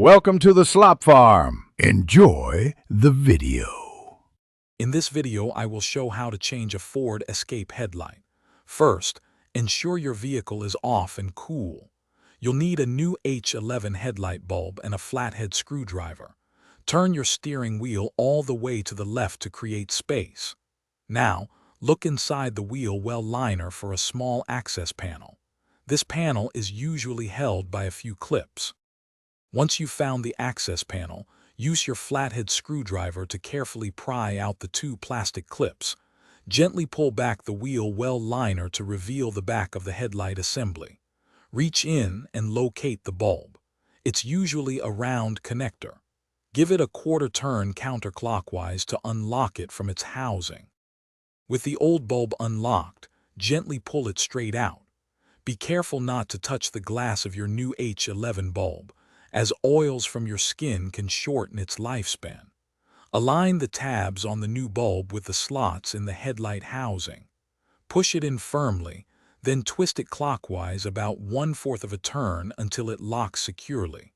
Welcome to the Slop Farm. Enjoy the video. In this video, I will show how to change a Ford Escape headlight. First, ensure your vehicle is off and cool. You'll need a new H11 headlight bulb and a flathead screwdriver. Turn your steering wheel all the way to the left to create space. Now, look inside the wheel well liner for a small access panel. This panel is usually held by a few clips. Once you've found the access panel, use your flathead screwdriver to carefully pry out the two plastic clips. Gently pull back the wheel well liner to reveal the back of the headlight assembly. Reach in and locate the bulb. It's usually a round connector. Give it a quarter turn counterclockwise to unlock it from its housing. With the old bulb unlocked, gently pull it straight out. Be careful not to touch the glass of your new H11 bulb, as oils from your skin can shorten its lifespan. Align the tabs on the new bulb with the slots in the headlight housing. Push it in firmly, then twist it clockwise about 1/4 of a turn until it locks securely.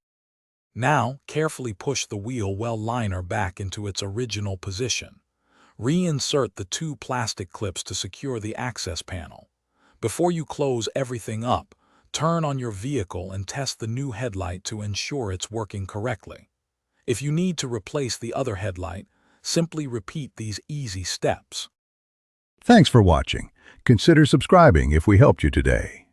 Now, carefully push the wheel well liner back into its original position. Reinsert the two plastic clips to secure the access panel. Before you close everything up, turn on your vehicle and test the new headlight to ensure it's working correctly. If you need to replace the other headlight, simply repeat these easy steps. Thanks for watching. Consider subscribing if we helped you today.